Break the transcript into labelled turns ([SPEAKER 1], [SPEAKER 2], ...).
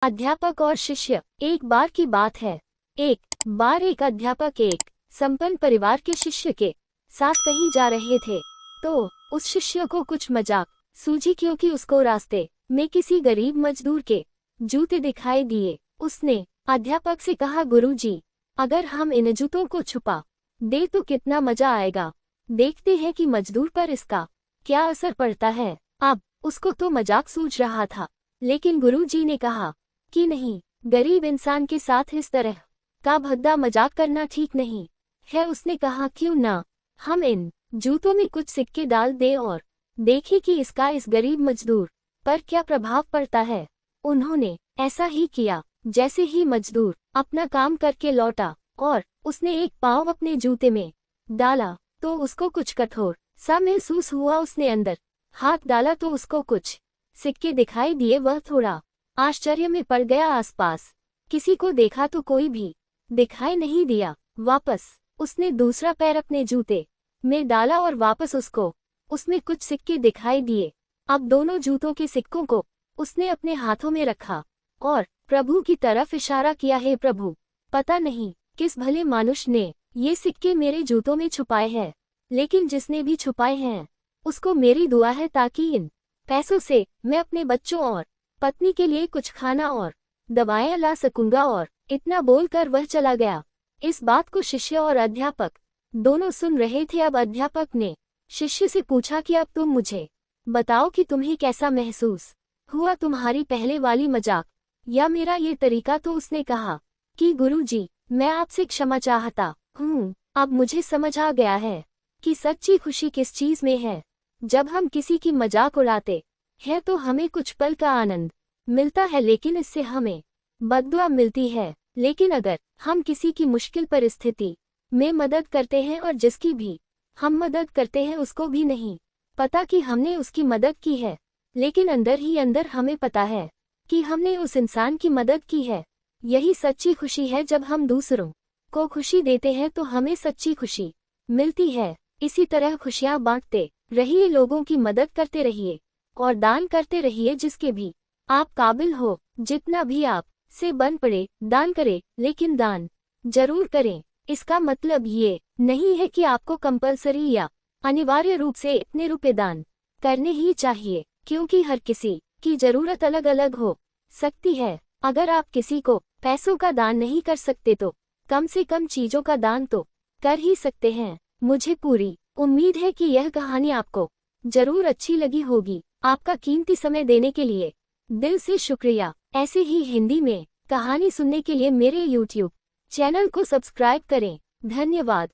[SPEAKER 1] अध्यापक और शिष्य। एक बार की बात है, एक बार एक अध्यापक एक संपन्न परिवार के शिष्य के साथ कहीं जा रहे थे। तो उस शिष्य को कुछ मजाक सूझी, क्योंकि उसको रास्ते में किसी गरीब मजदूर के जूते दिखाई दिए। उसने अध्यापक से कहा, गुरुजी, अगर हम इन जूतों को छुपा दे तो कितना मजा आएगा। देखते हैं कि मजदूर पर इसका क्या असर पड़ता है। अब उसको तो मजाक सूझ रहा था, लेकिन गुरुजी ने कहा कि नहीं, गरीब इंसान के साथ इस तरह का भद्दा मजाक करना ठीक नहीं है। उसने कहा, क्यों ना हम इन जूतों में कुछ सिक्के डाल दें और देखें कि इसका इस गरीब मजदूर पर क्या प्रभाव पड़ता है। उन्होंने ऐसा ही किया। जैसे ही मजदूर अपना काम करके लौटा और उसने एक पाँव अपने जूते में डाला तो उसको कुछ कठोर सा महसूस हुआ। उसने अंदर हाथ डाला तो उसको कुछ सिक्के दिखाई दिए। वह थोड़ा आश्चर्य में पड़ गया। आसपास किसी को देखा तो कोई भी दिखाई नहीं दिया। वापस उसने दूसरा पैर अपने जूते में डाला और वापस उसमें कुछ सिक्के दिखाई दिए। अब दोनों जूतों के सिक्कों को उसने अपने हाथों में रखा और प्रभु की तरफ इशारा किया, हे प्रभु, पता नहीं किस भले मनुष्य ने ये सिक्के मेरे जूतों में छुपाए हैं, लेकिन जिसने भी छुपाए हैं उसको मेरी दुआ है ताकि इन पैसों से मैं अपने बच्चों और पत्नी के लिए कुछ खाना और दवाएं ला सकूंगा। और इतना बोलकर वह चला गया। इस बात को शिष्य और अध्यापक दोनों सुन रहे थे। अब अध्यापक ने शिष्य से पूछा कि अब तुम मुझे बताओ कि तुम्हें कैसा महसूस हुआ, तुम्हारी पहले वाली मजाक या मेरा ये तरीका। तो उसने कहा कि गुरुजी, मैं आपसे क्षमा चाहता हूँ। अब मुझे समझ आ गया है कि सच्ची खुशी किस चीज में है। जब हम किसी की मजाक उड़ाते हैं तो हमें कुछ पल का आनंद मिलता है, लेकिन इससे हमें बद्दुआ मिलती है। लेकिन अगर हम किसी की मुश्किल परिस्थिति में मदद करते हैं और जिसकी भी हम मदद करते हैं उसको भी नहीं पता कि हमने उसकी मदद की है, लेकिन अंदर ही अंदर हमें पता है कि हमने उस इंसान की मदद की है, यही सच्ची खुशी है। जब हम दूसरों को खुशी देते हैं तो हमें सच्ची खुशी मिलती है। इसी तरह खुशियाँ बांटते रहिए, लोगों की मदद करते रहिए और दान करते रहिए जिसके भी आप काबिल हो। जितना भी आप से बन पड़े दान करें, लेकिन दान जरूर करें। इसका मतलब ये नहीं है कि आपको कंपलसरी या अनिवार्य रूप से इतने रुपए दान करने ही चाहिए, क्योंकि हर किसी की जरूरत अलग अलग हो सकती है। अगर आप किसी को पैसों का दान नहीं कर सकते तो कम से कम चीजों का दान तो कर ही सकते हैं। मुझे पूरी उम्मीद है कि यह कहानी आपको जरूर अच्छी लगी होगी। आपका कीमती समय देने के लिए दिल से शुक्रिया। ऐसे ही हिंदी में कहानी सुनने के लिए मेरे YouTube चैनल को सब्सक्राइब करें। धन्यवाद।